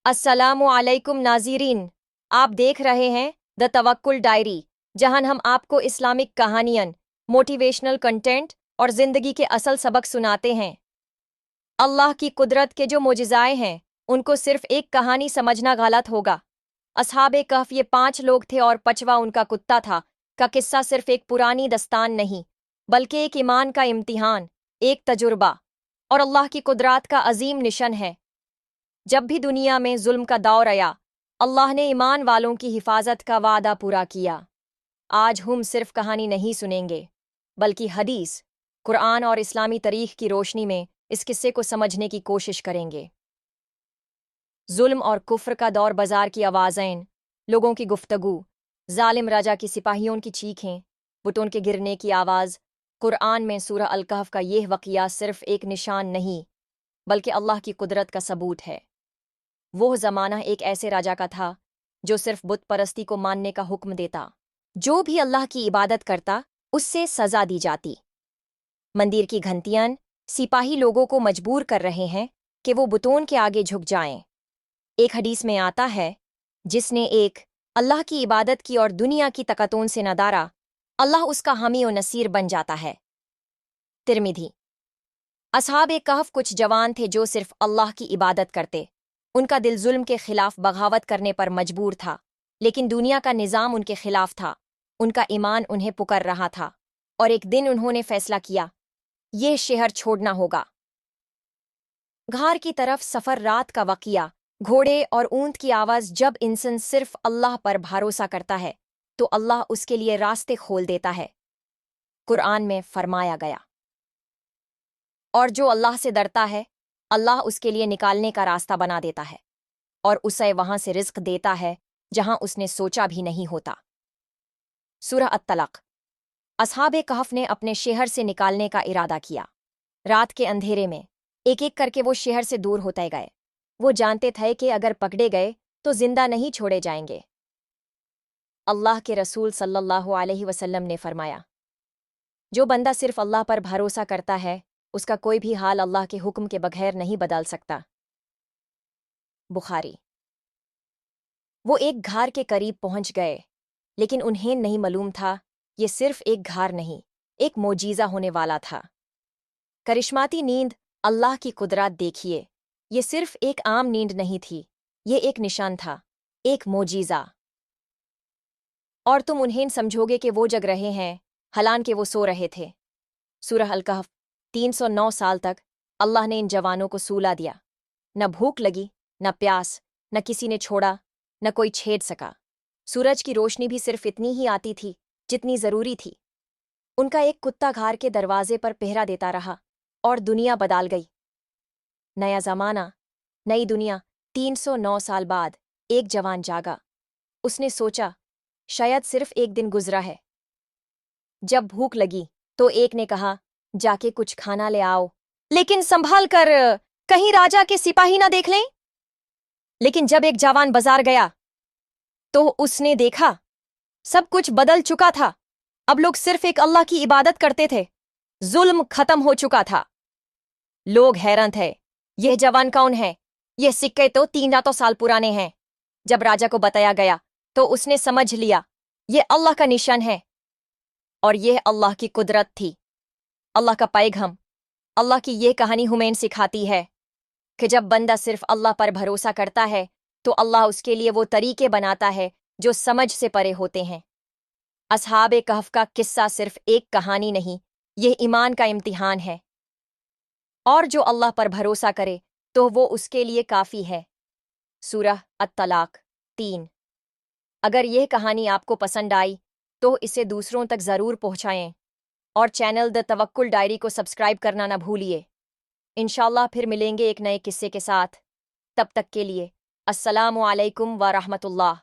अस्सलामु अलैकुम नाज़रीन, आप देख रहे हैं द तवक्कुल डायरी, जहां हम आपको इस्लामिक कहानियन, मोटिवेशनल कंटेंट और ज़िंदगी के असल सबक सुनाते हैं। अल्लाह की कुदरत के जो मोजिज़ाए हैं, उनको सिर्फ एक कहानी समझना गलत होगा। असहाबे कहफ ये 5 लोग थे और 5वां उनका कुत्ता था का किस्सा सिर्फ एक पुरानी दस्तान नहीं, बल्कि एक ईमान का इम्तिहान, एक तजुर्बा और अल्लाह की कुदरत का अजीम निशन है। जब भी दुनिया में जुल्म का दौर आया, अल्लाह ने ईमान वालों की हिफाजत का वादा पूरा किया। आज हम सिर्फ कहानी नहीं सुनेंगे, बल्कि हदीस, कुरान और इस्लामी तारीख की रोशनी में इस किस्से को समझने की कोशिश करेंगे। जुल्म और कुफ्र का दौर, बाजार की आवाज़ें, लोगों की गुफ्तगू, जालिम राजा की सिपाहियों की चीखें, बुतों के गिरने की आवाज़। कुरान में सूरह अल-कहफ का यह वाक़या सिर्फ एक निशान नहीं, बल्कि अल्लाह की कुदरत का सबूत है। वो ज़माना एक ऐसे राजा का था जो सिर्फ बुत परस्ती को मानने का हुक्म देता। जो भी अल्लाह की इबादत करता, उससे सज़ा दी जाती। मंदिर की घंटियां, सिपाही लोगों को मजबूर कर रहे हैं कि वो बुतों के आगे झुक जाएं। एक हदीस में आता है, जिसने एक अल्लाह की इबादत की और दुनिया की तकतों से नदारा, अल्लाह उसका हामी और नसीर बन जाता है। तिरमिधी। असहाबे कहफ कुछ जवान थे जो सिर्फ अल्लाह की इबादत करते। उनका दिल जुल्म के खिलाफ बगावत करने पर मजबूर था, लेकिन दुनिया का निज़ाम उनके खिलाफ था। उनका ईमान उन्हें पुकार रहा था, और एक दिन उन्होंने फैसला किया, ये शहर छोड़ना होगा। घार की तरफ सफ़र, रात का वाक़िया, घोड़े और ऊंट की आवाज़। जब इंसान सिर्फ अल्लाह पर भरोसा करता है, तो अल्लाह उसके लिए रास्ते खोल देता है। कुरान में फरमाया गया, और जो अल्लाह से डरता है, अल्लाह उसके लिए निकालने का रास्ता बना देता है, और उसे वहां से रिज़्क देता है जहां उसने सोचा भी नहीं होता। सूरह अत-तलक। असहाबे कहफ ने अपने शहर से निकालने का इरादा किया। रात के अंधेरे में एक एक करके वो शहर से दूर होते गए। वो जानते थे कि अगर पकड़े गए तो जिंदा नहीं छोड़े जाएंगे। अल्लाह के रसूल सल्लल्लाहु अलैहि वसल्लम ने फरमाया, जो बंदा सिर्फ अल्लाह पर भरोसा करता है, उसका कोई भी हाल अल्लाह के हुक्म के बगैर नहीं बदल सकता। बुखारी। वो एक घार के करीब पहुंच गए, लेकिन उन्हें नहीं मालूम था ये सिर्फ एक घार नहीं, एक मोजीज़ा होने वाला था। करिश्माती नींद, अल्लाह की कुदरत देखिए, ये सिर्फ एक आम नींद नहीं थी, ये एक निशान था, एक मोजीज़ा। और तुम उन्हें समझोगे कि वो जग रहे हैं, हालांकि वो सो रहे थे। सूरह अल-कहफ। 309 साल तक अल्लाह ने इन जवानों को सूला दिया। न भूख लगी, न प्यास, न किसी ने छोड़ा, न कोई छेड़ सका। सूरज की रोशनी भी सिर्फ इतनी ही आती थी जितनी जरूरी थी। उनका एक कुत्ता घार के दरवाजे पर पहरा देता रहा, और दुनिया बदल गई। नया जमाना, नई दुनिया। 309 साल बाद एक जवान जागा। उसने सोचा, शायद सिर्फ एक दिन गुजरा है। जब भूख लगी तो एक ने कहा, जाके कुछ खाना ले आओ, लेकिन संभाल कर, कहीं राजा के सिपाही ना देख लें। लेकिन जब एक जवान बाजार गया तो उसने देखा, सब कुछ बदल चुका था। अब लोग सिर्फ एक अल्लाह की इबादत करते थे। जुल्म खत्म हो चुका था। लोग हैरान थे, यह जवान कौन है? यह सिक्के तो 300 साल पुराने हैं। जब राजा को बताया गया तो उसने समझ लिया, यह अल्लाह का निशान है, और यह अल्लाह की कुदरत थी, अल्लाह का पैगाम। अल्लाह की यह कहानी हमें सिखाती है कि जब बंदा सिर्फ अल्लाह पर भरोसा करता है, तो अल्लाह उसके लिए वो तरीके बनाता है जो समझ से परे होते हैं। असहाबे कहफ का किस्सा सिर्फ एक कहानी नहीं, यह ईमान का इम्तिहान है, और जो अल्लाह पर भरोसा करे तो वो उसके लिए काफ़ी है। सूरह अत-तलाक 3। अगर यह कहानी आपको पसंद आई तो इसे दूसरों तक ज़रूर पहुँचाएं, और चैनल द तवक्कुल डायरी को सब्सक्राइब करना ना भूलिए। इंशाल्लाह फिर मिलेंगे एक नए किस्से के साथ। तब तक के लिए अस्सलामु अलैकुम व रहमतुल्लाह।